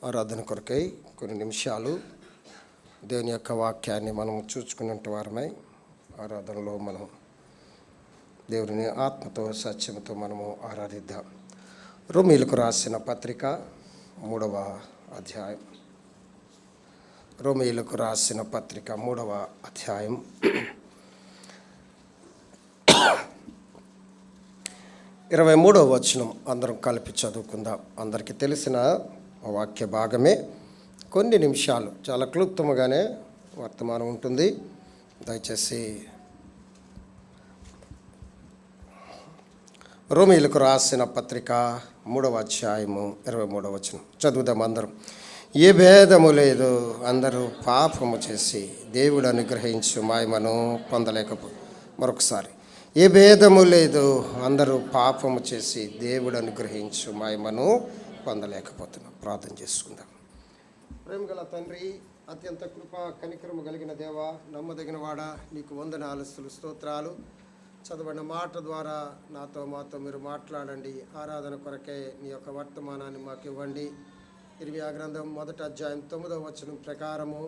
ఆరాధన కొరకై కొన్ని నిమిషాలు దేవుని యొక్క వాక్యాన్ని మనం చూసుకున్నట్టు వారమై ఆరాధనలో మనం దేవుని ఆత్మతో సత్యంతో మనము ఆరాధిద్దాం. రోమీయులకు రాసిన పత్రిక 3వ అధ్యాయం. రోమీయులకు రాసిన పత్రిక 3వ అధ్యాయం 23వ వచనం అందరం కలిపి చదువుకుందాం. అందరికీ తెలిసిన వాక్య భాగమే. కొన్ని నిమిషాలు చాలా క్లుప్తముగానే వర్తమానం ఉంటుంది. దయచేసి రోమీయులకు రాసిన పత్రిక 3వ అధ్యాయము 23వ వచనం చదువుదాం అందరం. ఏ భేదము లేదు, అందరూ పాపము చేసి దేవుడు అనుగ్రహించు మహిమను పొందలేకపో. మరొకసారి, ఏ భేదము లేదు, అందరూ పాపము చేసి దేవుడు అనుగ్రహించు మహిమను పొందలేకపోతున్నాం. ప్రార్థన చేసుకుందాం. ప్రేమగల తండ్రి, అత్యంత కృప కనికరము కలిగిన దేవ, నమ్మదగిన వాడ, నీకు వందనాలు స్తోత్రాలు. చదవడిన మాట ద్వారా నాతో మాతో మీరు మాట్లాడండి. ఆరాధన కొరకే నీ యొక్క వర్తమానాన్ని మాకు ఇవ్వండి. ఇర్మియా గ్రంథం 1వ అధ్యాయం 9వ వచనం ప్రకారము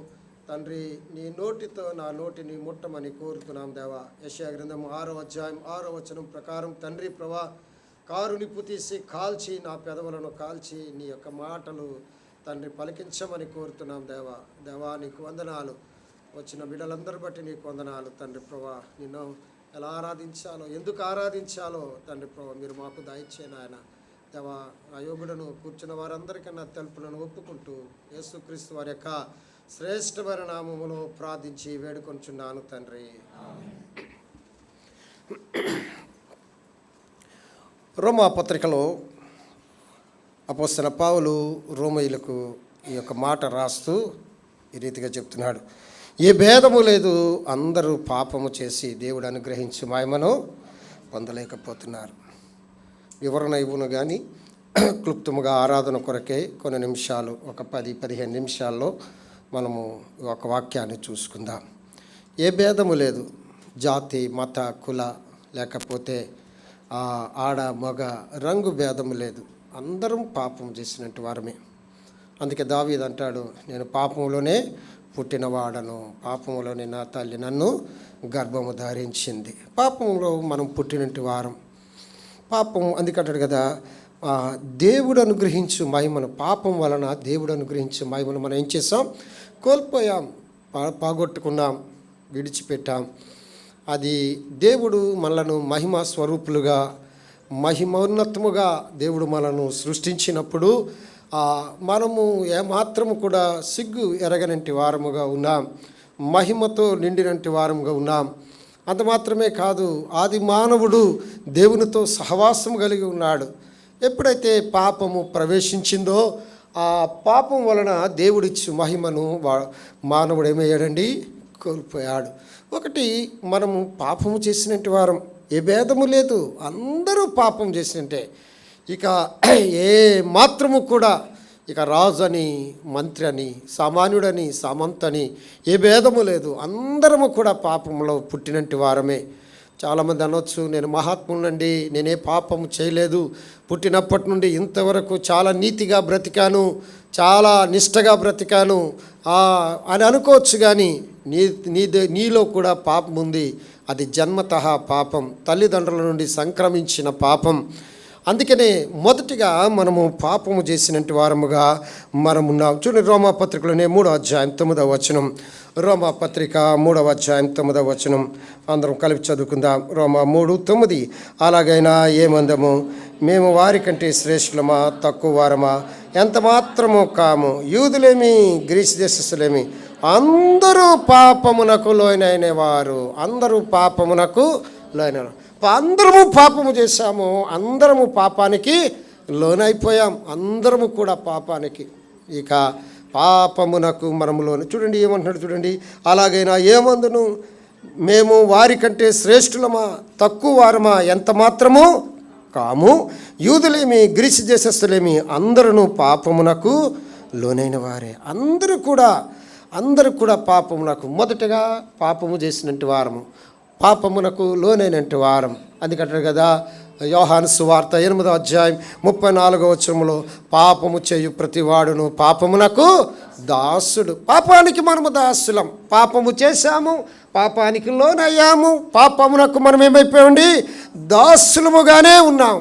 తండ్రి, నీ నోటితో నా నోటిని ముట్టమని కోరుతున్నాం దేవా. యెషయా గ్రంథం 6వ అధ్యాయం 6వ వచనం ప్రకారం తండ్రి ప్రభా, కారు నిప్పు తీసి కాల్చి నా పెదవులను కాల్చి నీ యొక్క మాటలు తండ్రి పలికించమని కోరుతున్నాం దేవా. దేవా నీకు వందనాలు. వచ్చిన బిడ్డలందరూ బట్టి నీకు వందనాలు తండ్రి ప్రభా. నిన్ను ఎలా ఆరాధించాలో, ఎందుకు ఆరాధించాలో తండ్రి ప్రభా మీరు మాకు దయచేయను ఆయన దేవా. అయోగుడను కూర్చున్న వారందరికన్నా తెలుపులను ఒప్పుకుంటూ యేసుక్రీస్తు వారి యొక్క శ్రేష్టమైన నామములో ప్రార్థించి వేడుకొంచున్నాను తండ్రి. రోమా పత్రికలో అపోస్తలుడైన పౌలు రోమీయులకు ఈ యొక్క మాట రాస్తూ ఈ రీతిగా చెప్తున్నాడు. ఏ భేదము లేదు, అందరూ పాపము చేసి దేవుడు అనుగ్రహించి మహిమను పొందలేకపోతున్నారు. వివరణ ఇవ్వను కానీ క్లుప్తముగా ఆరాధన కొరకే కొన్ని నిమిషాలు, ఒక 10-15 నిమిషాల్లో మనము ఒక వాక్యాన్ని చూసుకుందాం. ఏ భేదము లేదు, జాతి మత కుల లేకపోతే ఆడ మగ రంగు భేదము లేదు, అందరం పాపం చేసినట్టు వారమే. అందుకే దావీదు అంటాడు, నేను పాపంలోనే పుట్టినవాడను, పాపంలోనే నా తల్లి నన్ను గర్భము ధరించింది. పాపంలో మనం పుట్టినట్టు వారం. పాపం అందుకంటాడు కదా, దేవుడు అనుగ్రహించు మహిమను, పాపం వలన దేవుడు అనుగ్రహించు మహిమను మనం ఏం చేసాం? కోల్పోయాం, పాగొట్టుకున్నాం, విడిచిపెట్టాం. అది దేవుడు మనలను మహిమ స్వరూపులుగా, మహిమోన్నతముగా దేవుడు మనను సృష్టించినప్పుడు మనము ఏమాత్రము కూడా సిగ్గు ఎరగనంటి వారముగా ఉన్నాం, మహిమతో నిండినంటి వారముగా ఉన్నాం. అంత మాత్రమే కాదు, ఆది మానవుడు దేవునితో సహవాసం కలిగి ఉన్నాడు. ఎప్పుడైతే పాపము ప్రవేశించిందో ఆ పాపం వలన దేవుడిచ్చు మహిమను మానవుడు ఏమయ్యాడండి? కోల్పోయాడు. ఒకటి, మనము పాపము చేసినట్టు వారం. ఏ భేదము లేదు, అందరూ పాపం చేసినట్టే. ఇక ఏ మాత్రము కూడా ఇక రాజు అని, మంత్రి అని, సామాన్యుడని, సామంతని ఏ భేదము లేదు, అందరము కూడా పాపంలో పుట్టినట్టు వారమే. చాలామంది అనొచ్చు, నేను మహాత్మునండి, నేనే పాపము చేయలేదు, పుట్టినప్పటి నుండి ఇంతవరకు చాలా నీతిగా బ్రతికాను, చాలా నిష్టగా బ్రతికాను అని అనుకోవచ్చు. కానీ నీలో కూడా పాపం ఉంది. అది జన్మతః పాపం, తల్లిదండ్రుల నుండి సంక్రమించిన పాపం. అందుకనే మొదటిగా మనము పాపము చేసినట్టు వారముగా మనమున్నాం. చూడండి, రోమా పత్రికలోనే 3వ అధ్యాయం 9వ వచనం. రోమా పత్రిక 3వ అధ్యాయం 9వ వచనం అందరం కలిపి చదువుకుందాం. రోమా 3:9. అలాగైనా ఏమందము, మేము వారికంటే శ్రేష్ఠులమా, తక్కువ వారమా? ఎంత మాత్రము కాము. యూదులేమి, గ్రీసు దేశస్థులేమి, అందరూ పాపమునకు లోనైన వారు. అందరూ పాపమునకు లోనైన, అందరము పాపము చేశాము, అందరము పాపానికి లోనైపోయాం, అందరము కూడా పాపానికి. ఇక పాపమునకు మనము లోను. చూడండి ఏమంటున్నాడు, చూడండి. అలాగైనా ఏమందును, మేము వారికంటే శ్రేష్ఠులమా, తక్కువ వారమా? ఎంత మాత్రము కాము. యూదులేమి, గ్రీసు దేశస్థులేమి, అందరూ పాపమునకు లోనైన వారే. అందరూ కూడా పాపమునకు, మొదటగా పాపము చేసినట్టు వారము, పాపమునకు లోనైనట్టు వారం. అందుకంటారు కదా, యోహాను సువార్త 8వ అధ్యాయం 34వ వచనంలో పాపము చేయు ప్రతివాడును పాపమునకు దాసుడు. పాపానికి మనము దాసులం. పాపము చేశాము, పాపానికి లోనయ్యాము, పాపమునకు మనం ఏమైపోయామండి? దాసులముగానే ఉన్నాం.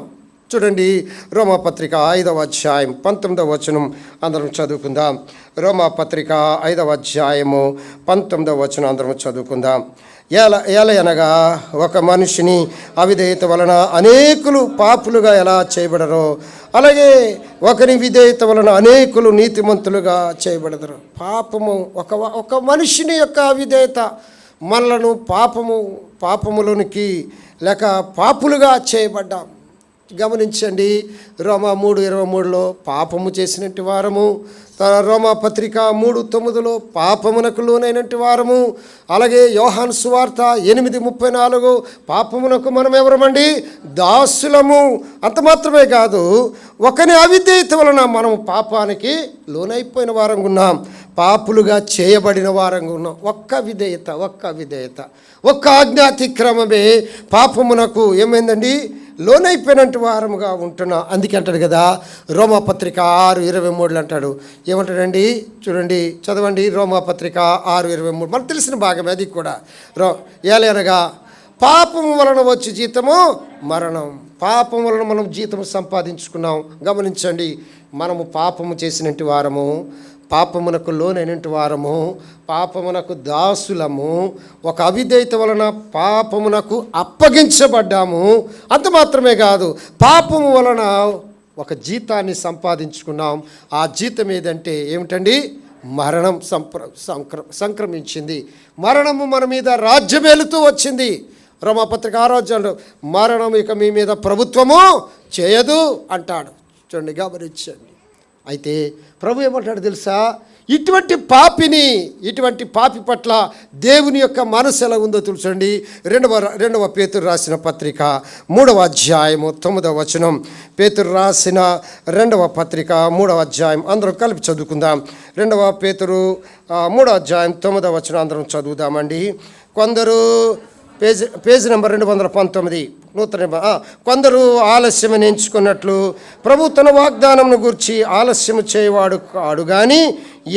చూడండి, రోమాపత్రిక 5వ అధ్యాయం 19వ వచనం అందరం చదువుకుందాం. రోమాపత్రిక 5వ అధ్యాయము 19వ వచనం అందరం చదువుకుందాం. ఎలయనగా ఒక మనిషిని అవిధేయత వలన అనేకులు పాపులుగా ఎలా చేయబడరో, అలాగే ఒకరి విధేయత వలన అనేకులు నీతిమంతులుగా చేయబడతారు. పాపము ఒక మనిషిని యొక్క అవిధేయత మనలను పాపములోనికి లేక పాపులుగా చేయబడ్డాం. గమనించండి, రోమా 3:23లో పాపము చేసినట్టు వారము, రోమాపత్రిక 3:9లో పాపమునకు లోనైనట్టు వారము, అలాగే యోహాను సువార్త 8:34 పాపమునకు మనం ఎవరమండి? దాసులము. అంత మాత్రమే కాదు, ఒకని అవిధేయత వలన మనం పాపానికి లోనైపోయిన వారంగా ఉన్నాం, పాపులుగా చేయబడిన వారంగా ఉన్నాం. ఒక్క విధేయత ఒక్క ఆజ్ఞాతిక్రమమే పాపమునకు ఏమైందండి? లోనైపోయినట్టు వారముగా ఉంటున్నా. అందుకే అంటాడు కదా, రోమాపత్రిక 6:23 అంటాడు. ఏమంటాడండి? చూడండి, చదవండి. రోమాపత్రిక 6:23 మనకు తెలిసిన భాగమే అది కూడా. ఏలనగా పాపము వలన వచ్చి జీతము మరణం. పాపం వలన మనం జీతము సంపాదించుకున్నాం. గమనించండి, మనము పాపము చేసినట్టు వారము, పాపమునకు లోనైనట్టు వారము, పాపమునకు దాసులము, ఒక అవిధేయత వలన పాపమునకు అప్పగించబడ్డాము. అంత మాత్రమే కాదు, పాపము వలన ఒక జీతాన్ని సంపాదించుకున్నాం. ఆ జీతం ఏదంటే ఏమిటండి? మరణం సంక్రమించింది. మరణము మన మీద రాజ్యమేలుతూ వచ్చింది. రోమాపత్రిక 6వ అధ్యాయంలో మరణం ఇక మీ మీద ప్రభుత్వము చేయదు అంటాడు. చూడండి, గమనించండి. అయితే ప్రభు ఏమంటాడు తెలుసా? ఇటువంటి పాపి పట్ల దేవుని యొక్క మనసు ఎలా ఉందో తెలుసండి. రెండవ పేతురు రాసిన పత్రిక 3వ అధ్యాయము 9వ వచనం. పేతురు రాసిన 2వ పత్రిక 3వ అధ్యాయం అందరం కలిపి చదువుకుందాం. 2వ పేతురు 3వ అధ్యాయం 9వ వచనం అందరం చదువుదామండి. కొందరు పేజీ నెంబర్ 219 కొందరు ఆలస్యమని ఎంచుకున్నట్లు ప్రభు తన వాగ్దానంను గూర్చి ఆలస్యము చేయవాడు కాడు, కానీ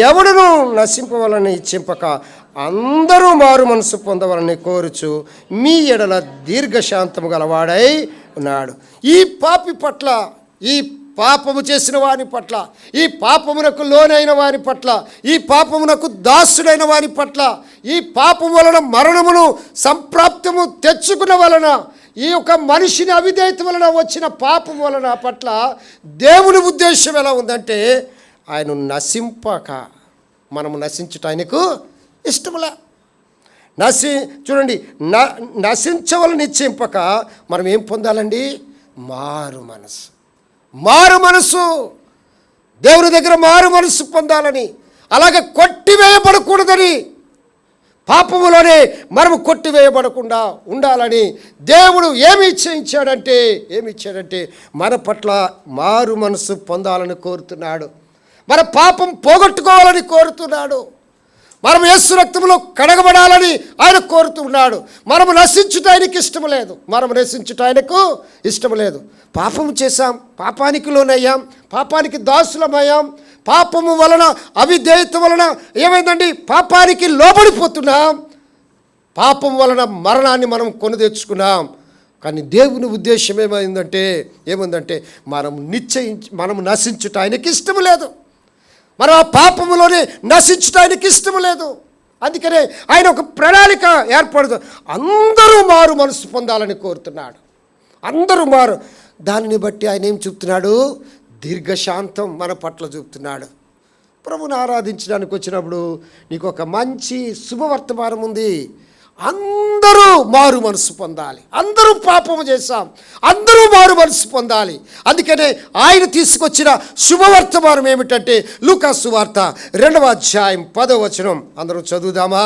ఎవడును నశింపవలని ఇచ్చింపక అందరూ మారు మనసు పొందవలని కోరుచు మీ ఎడల దీర్ఘశాంతము గలవాడై ఉన్నాడు. ఈ పాపి పట్ల, ఈ పాపము చేసిన వాని పట్ల, ఈ పాపమునకు లోనైన వాని పట్ల, ఈ పాపమునకు దాసుడైన వాని పట్ల, ఈ పాపం వలన మరణమును సంప్రాప్తము తెచ్చుకున్న వలన, ఈ యొక్క మనిషిని అవిధేయత వలన వచ్చిన పాపం వలన పట్ల దేవుని ఉద్దేశం ఎలా ఉందంటే, ఆయన నశింపక మనము నశించుట ఆయనకు ఇష్టములే. చూడండి, నశించవలని నిశ్చయింపక మనం ఏం పొందాలండి? మారు మనసు. దేవుని దగ్గర మారు మనసు పొందాలని, అలాగే కొట్టివేయబడకూడదని, పాపములోనే మనము కొట్టివేయబడకుండా ఉండాలని దేవుడు ఏమి ఇచ్చాడంటే మన పట్ల మారు మనసు పొందాలని కోరుతున్నాడు. మన పాపం పోగొట్టుకోవాలని కోరుతున్నాడు. మనం యేసు రక్తంలో కడగబడాలని ఆయన కోరుతున్నాడు. మనము నశించుట ఆయనకి ఇష్టం లేదు. పాపము చేశాం, పాపానికి లోనయ్యాం, పాపానికి దాసులమయ్యాం. పాపము వలన, అవిధేయత వలన ఏమైందండి? పాపానికి లోబడిపోతున్నాం. పాపం వలన మరణాన్ని మనం కొని తెచ్చుకున్నాం. కానీ దేవుని ఉద్దేశం ఏముందంటే మనము నశించుట ఆయనకి ఇష్టం లేదు. మనం ఆ పాపములోనే నశించడానికి ఇష్టం లేదు. అందుకనే ఆయన ఒక ప్రణాళిక ఏర్పడదు. అందరూ మారు మనసు పొందాలని కోరుతున్నాడు. దానిని బట్టి ఆయన ఏం చూపుతున్నాడు? దీర్ఘశాంతం మన పట్ల చూపుతున్నాడు. ప్రభుని ఆరాధించడానికి వచ్చినప్పుడు నీకు ఒక మంచి శుభవర్తమానం ఉంది. అందరూ మారు మనసు పొందాలి. అందరూ పాపము చేశాం, అందరూ మారు మనసు పొందాలి. అందుకనే ఆయన తీసుకొచ్చిన శుభవర్తమానం ఏమిటంటే లూకాసు వార్త 2వ అధ్యాయం 10వ వచనం అందరూ చదువుదామా?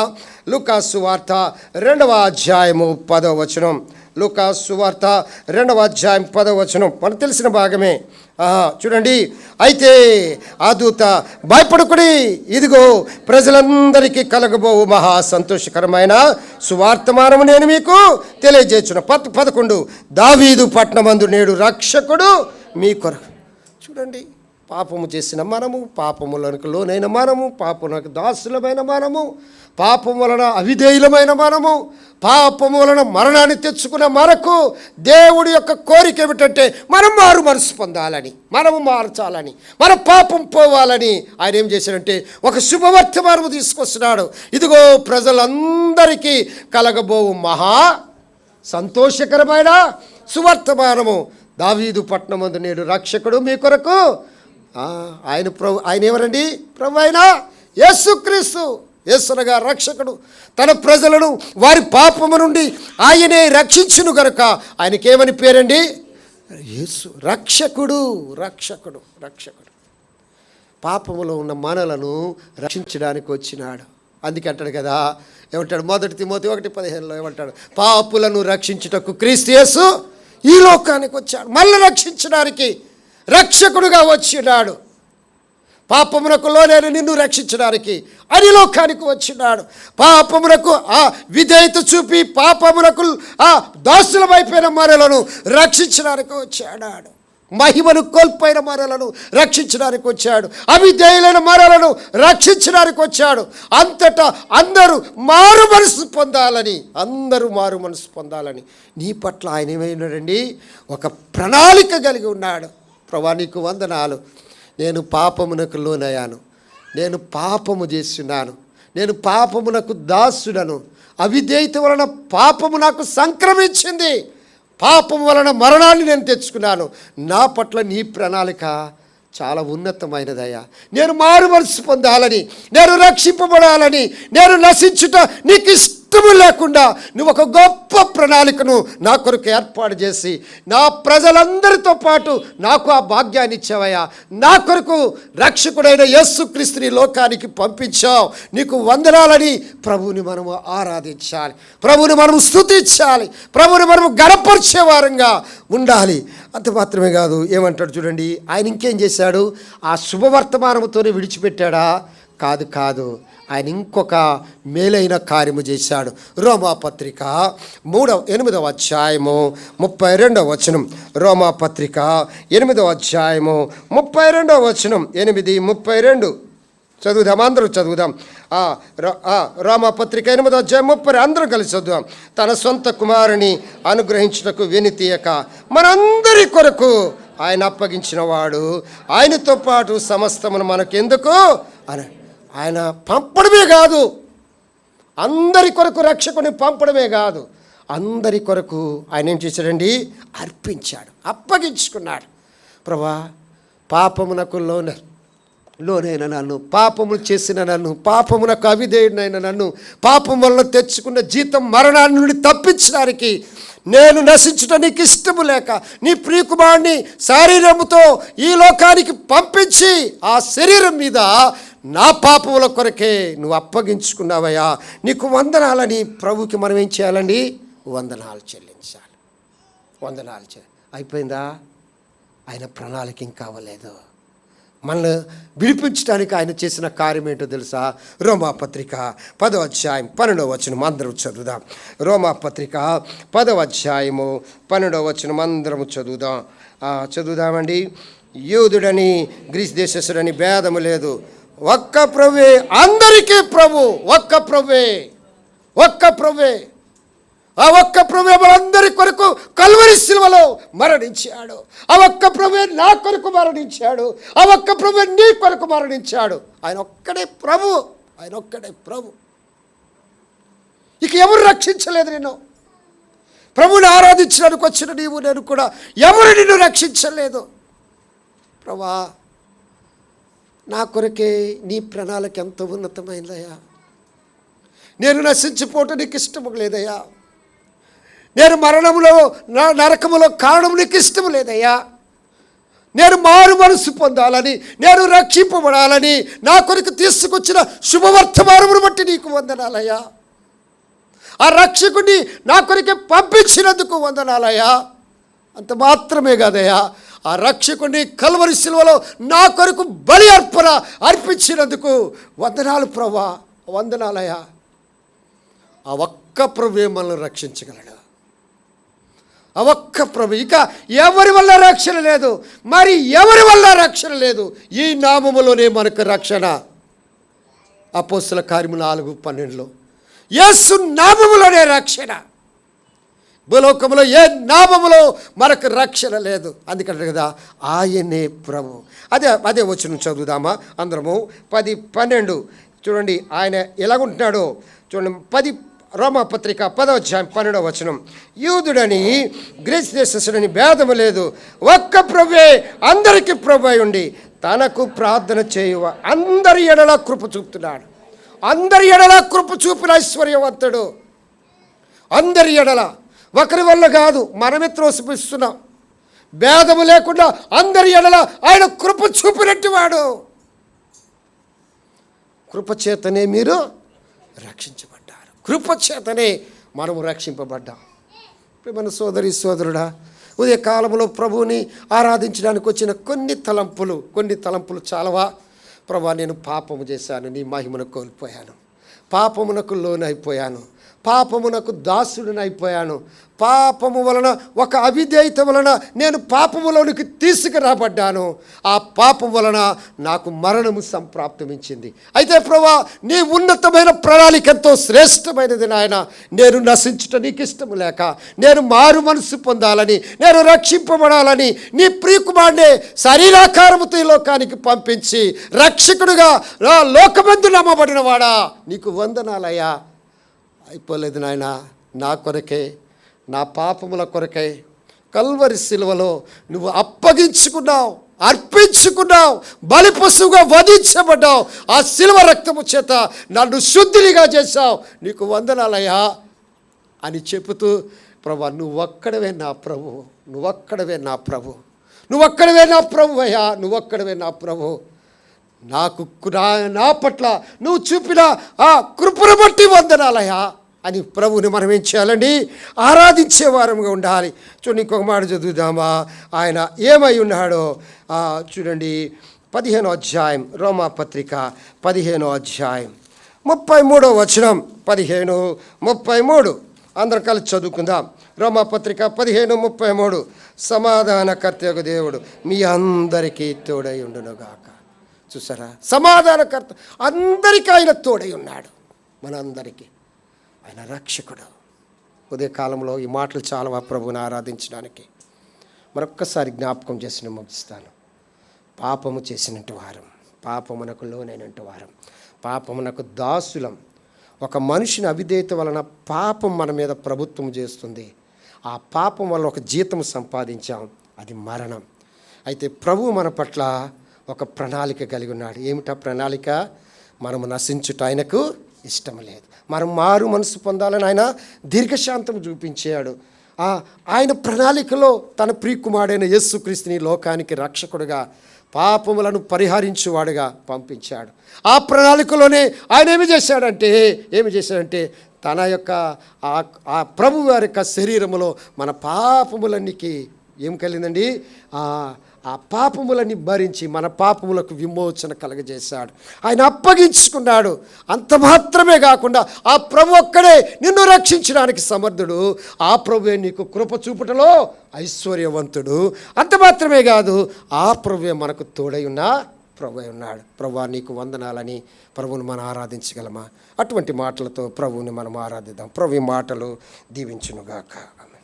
లూకాసు వార్త 2వ అధ్యాయము 10వ వచనం లూకా సువార్త 2వ అధ్యాయం 10వ వచనం, మనకు తెలిసిన భాగమే. చూడండి, అయితే ఆ దూత, భయపడకుడి, ఇదిగో ప్రజలందరికీ కలగబోవు మహా సంతోషకరమైన సువార్తమానము నేను మీకు తెలియజేస్తున్నా. 11 దావీదు పట్టణమందు నేడు రక్షకుడు మీ కొరకు. చూడండి, పాపము చేసిన మనము, పాపములకు లోనైన మనము, పాపములకు దాసులమైన మనము, పాపం వలన అవిధేయులమైన మనము, పాపము వలన మరణాన్ని తెచ్చుకున్న మనకు దేవుడి యొక్క కోరిక ఏమిటంటే మనం మారు మనసు పొందాలని, మనము మార్చాలని, మన పాపం పోవాలని ఆయన ఏం చేశాడంటే ఒక శుభవర్తమానము తీసుకొస్తున్నాడు. ఇదిగో ప్రజలందరికీ కలగబోవు మహా సంతోషకరమైన సువర్తమానము, దావీదు పట్టణమందు నేడు రక్షకుడు మీ కొరకు. ఆయన ఎవరండి? ప్రభు అయిన యేసుక్రీస్తు. యేసనగా రక్షకుడు. తన ప్రజలను వారి పాపము నుండి ఆయనే రక్షించును గనుక ఆయనకేమని పేరండి? యేసు. రక్షకుడు, రక్షకుడు, రక్షకుడు. పాపములో ఉన్న మనలను రక్షించడానికి వచ్చినాడు. అందుకే అంటాడు కదా, ఏమంటాడు? 1 తిమోతి 1:15 ఏమంటాడు? పాపులను రక్షించుటకు క్రీస్తు యేసు ఈ లోకానికి వచ్చాడు. మళ్ళీ రక్షించడానికి రక్షకుడుగా వచ్చినాడు. పాపమునకు లోనైన నిన్ను రక్షించడానికి అని లోకానికి వచ్చినాడు. పాపమునకు విధేయత చూపి పాపమునకు దాసులమైపోయిన మనలను రక్షించడానికి వచ్చాడు. మహిమను కోల్పోయిన మనలను రక్షించడానికి వచ్చాడు. అవిధేయులైన మనలను రక్షించడానికి వచ్చాడు. అంతటా అందరూ మారు మనసు పొందాలని, అందరూ మారు మనసు పొందాలని నీ పట్ల ఆయన ఏమైనాడండి? ఒక ప్రణాళిక కలిగి ఉన్నాడు. ప్రభువా నీకు వందనాలు. నేను పాపమునకు లోనయ్యాను, నేను పాపము చేస్తున్నాను, నేను పాపమునకు దాసుడను, అవిధేయత వలన పాపము నాకు సంక్రమించింది, పాపము వలన మరణాన్ని నేను తెచ్చుకున్నాను. నా పట్ల నీ ప్రణాళిక చాలా ఉన్నతమైనదయ్యా. నేను మారు మనసు పొందాలని, నేను రక్షింపబడాలని, నేను నశించుట నీకు ఇష్టము లేకుండా నువ్వు ఒక గొప్ప ప్రణాళికను నా కొరకు ఏర్పాటు చేసి నా ప్రజలందరితో పాటు నాకు ఆ భాగ్యాన్ని ఇచ్చావయ్యా. నా కొరకు రక్షకుడైన యేసుక్రీస్తుని లోకానికి పంపించావు. నీకు వందనాలని ప్రభువుని మనము ఆరాధించాలి, ప్రభువుని మనము స్తుతించాలి, ప్రభువుని మనము గణపరిచే వారంగా ఉండాలి. అంత మాత్రమే కాదు, ఏమంటాడు చూడండి, ఆయన ఇంకేం చేశాడు? ఆ శుభవర్తమానంతోనే విడిచిపెట్టాడా? కాదు, ఆయన ఇంకొక మేలైన కార్యము చేశాడు. రోమాపత్రిక 8వ అధ్యాయము 32వ వచనం. రోమాపత్రిక 8వ అధ్యాయము 32వ వచనం. 8:32 చదువుదాం, అందరూ చదువుదాం. రోమాపత్రిక 8వ అధ్యాయం 30 అందరూ కలిసి చదువుదాం. తన సొంత కుమారుని అనుగ్రహించుటకు వెనుతీయక మనందరి కొరకు ఆయన అప్పగించిన వాడు ఆయనతో పాటు సమస్తమును మనకెందుకు అని ఆయన పంపడమే కాదు, అందరి కొరకు రక్షకుని పంపడమే కాదు, అందరి కొరకు ఆయన ఏం చేశాడండి? అర్పించాడు, అప్పగించుకున్నాడు. ప్రభువా పాపమునకు లోనైన నన్ను, పాపములు చేసిన నన్ను, పాపమునకు అవిధేయుడైన నన్ను, పాపం వల్ల తెచ్చుకున్న జీతం మరణాన్ని నుండి తప్పించడానికి నేను నశించుట నీకు ఇష్టము లేక నీ ప్రియకుమారుని శరీరముతో ఈ లోకానికి పంపించి ఆ శరీరం మీద నా పాపముల కొరకే నువ్వు అప్పగించుకున్నావయ్యా. నీకు వందనాలని ప్రభుకి మనం ఏం చేయాలండి? వందనాలు చెల్లించాలి. అయిపోయిందా? ఆయన ప్రణాళిక ఇంకా అవ్వలేదు. మనల్ని విడిపించడానికి ఆయన చేసిన కార్యం ఏంటో తెలుసా? రోమాపత్రిక 10వ అధ్యాయం 12వ వచనం అందరం చదువుదాం. రోమాపత్రిక 10వ అధ్యాయము 12వ వచనం అందరం చదువుదామండి. యూదుడని గ్రీస్ దేశస్థుడని భేదము లేదు, ఒక్క ప్రభువే అందరికీ ప్రభు. ఒక్క ప్రభువే ఆ ఒక్క ప్రభువే మనందరి కొరకు కల్వరి శిలువలో మరణించాడు. ఆ ఒక్క ప్రభువే నా కొరకు మరణించాడు. ఆ ఒక్క ప్రభువే నీ కొరకు మరణించాడు. ఆయన ఒక్కడే ప్రభు. ఇక ఎవరు రక్షించలేదు నిన్ను. ప్రభువుని ఆరాధించడానికి వచ్చిన నీవు నేను కూడా ఎవరు నిన్ను రక్షించలేదు. ప్రభువా నా కొరకే నీ ప్రణాళిక ఎంత ఉన్నతమైనదయ్యా. నేను నశించిపోవటం నీకు ఇష్టము లేదయ్యా. నేను మరణములో నరకములో కారణం నీకు ఇష్టము లేదయ్యా. నేను మారు మనసు పొందాలని, నేను రక్షింపబడాలని నా కొరకు తీసుకొచ్చిన శుభవర్తమానమును బట్టి నీకు వందనాలయ్యా. ఆ రక్షకుడిని నా కొరకే పంపించినందుకు వందనాలయ్యా. అంత మాత్రమే కాదయ్యా, ఆ రక్షకుడిని కల్వరి శిలువలో నా కొరకు బలి అర్పణ అర్పించినందుకు వందనాలు ప్రభువా, వందనాలయ్యా. ఆ ఒక్క ప్రభువే మనల్ని రక్షించగలడు. ఆ ఒక్క ప్రభు, ఇక ఎవరి వల్ల రక్షణ లేదు, మరి ఎవరి వల్ల రక్షణ లేదు. ఈ నామములోనే మనకు రక్షణ. అపోస్తల కార్యము 4:12 యేసు నామములోనే రక్షణ. భూలోకములో ఏ నామములో మనకు రక్షణ లేదు. అందుకంటే కదా ఆయనే ప్రభు. అదే వచనం చదువుదామా అందరము. 10:12 చూడండి ఆయన ఎలాగుంటున్నాడో చూడండి. రోమాపత్రిక 10:12 యూదుడని గ్రీస్ దేశస్థుడని భేదము లేదు, ఒక్క ప్రభువే అందరికీ ప్రభు అయి ఉండి తనకు ప్రార్థన చేయువ అందరి ఎడల కృప చూపుతున్నాడు. అందరి ఎడల కృప చూపిన ఐశ్వర్యవంతుడు. అందరి ఎడల, ఒకరి వల్ల కాదు, మనమే త్రోసిపిస్తున్నాం. భేదము లేకుండా అందరి ఎడల ఆయన కృప చూపినట్టు వాడు. కృపచేతనే మీరు రక్షించబడ్డారు. కృపచేతనే మనము రక్షింపబడ్డాం. మన సోదరి సోదరుడా, ఉదయకాలంలో ప్రభువుని ఆరాధించడానికి వచ్చిన కొన్ని తలంపులు చాలవా? ప్రభువా, నేను పాపము చేశాను, నీ మహిమను కోల్పోయాను, పాపమునకు లోనైపోయాను, పాపమునకు దాసుడినైపోయాను, పాపము వలన ఒక అవిధేయత వలన నేను పాపములోనికి తీసుకురాబడ్డాను, ఆ పాపం వలన నాకు మరణము సంప్రాప్తమించింది. అయితే ప్రభువా, నీ ఉన్నతమైన ప్రణాళిక ఎంతో శ్రేష్టమైనది నాయన. నేను నశించుట నీకు ఇష్టము లేక, నేను మారు మనసు పొందాలని, నేను రక్షింపబడాలని నీ ప్రియకుమారుడే శరీరాకారముతో ఈ లోకానికి పంపించి రక్షకుడుగా లోకమందు నమ్మబడిన వాడా, నీకు వందనాలయ్యా. అయిపోలేదు నాయన, నా కొరకే, నా పాపముల కొరకై కల్వరి శిలువలో నువ్వు అప్పగించుకున్నావు, అర్పించుకున్నావు, బలి పశువుగా వధించబడ్డావు. ఆ శిలువ రక్తము చేత నన్ను శుద్ధినిగా చేశావు, నీకు వందనాలయ్యా అని చెబుతూ, ప్రభువా, నువ్వొక్కడవే నా ప్రభు, నువ్వొక్కడవే నా ప్రభు, నువ్వొక్కడవే నా ప్రభు అయ్యా, నువ్వొక్కడవే నా ప్రభు. నాకు నా పట్ల నువ్వు చూపిన ఆ కృపను బట్టి వందనాలయ్యా అని ప్రభువుని మనం ఏం చేయాలండి? ఆరాధించే వారంగా ఉండాలి. చూడండి, ఇంకొక మాట చదువుదామా. ఆయన ఏమై ఉన్నాడో చూడండి. 15వ రోమాపత్రిక 15వ 33 15:33 అందరం కలిసి చదువుకుందాం. రోమాపత్రిక 15:33 సమాధానకర్తయగు దేవుడు మీ అందరికీ తోడై ఉండునుగాక. చూసారా, సమాధానకర్త అందరికీ ఆయన తోడై ఉన్నాడు. మనందరికీ ఆయన రక్షకుడు. ఉదయకాలంలో ఈ మాటలు చాలా ప్రభువుని ఆరాధించడానికి మరొక్కసారి జ్ఞాపకం చేసి ముగిస్తాను. పాపము చేసినట్టు వారం, పాపమునకు లోనైనట్టు వారం, పాపమునకు దాసులం. ఒక మనిషిని అవిధేయత వలన పాపం మన మీద ప్రభుత్వం చేస్తుంది. ఆ పాపం వల్ల ఒక జీతం సంపాదించాం, అది మరణం. అయితే ప్రభువు మన పట్ల ఒక ప్రణాళిక కలిగి ఉన్నాడు. ఏమిటా ప్రణాళిక? మనము నశించుట ఆయనకు ఇష్టం లేదు. మనం మారు మనసు పొందాలని ఆయన దీర్ఘశాంతం చూపించాడు. ఆయన ప్రణాళికలో తన ప్రియకుమారుడైన యేసుక్రీస్తుని లోకానికి రక్షకుడుగా, పాపములను పరిహరించువాడుగా పంపించాడు. ఆ ప్రణాళికలోనే ఆయన ఏమి చేశాడంటే తన యొక్క ఆ ప్రభు వారి యొక్క శరీరములో మన పాపములన్నికి ఏం కలిగిందండి? ఆ పాపములన్నీ భరించి మన పాపములకు విమోచన కలగజేశాడు. ఆయన అప్పగించుకున్నాడు. అంత మాత్రమే కాకుండా ఆ ప్రభు ఒక్కడే నిన్ను రక్షించడానికి సమర్థుడు. ఆ ప్రభువే నీకు కృప చూపుటలో ఐశ్వర్యవంతుడు. అంత మాత్రమే కాదు, ఆ ప్రభువే మనకు తోడై ఉన్న ప్రభువే ఉన్నాడు. ప్రభువా, నీకు వందనాలని ప్రభువుని మనం ఆరాధించగలమా? అటువంటి మాటలతో ప్రభువుని మనం ఆరాధిద్దాం. ప్రభు మాటలు దీవించునుగాక.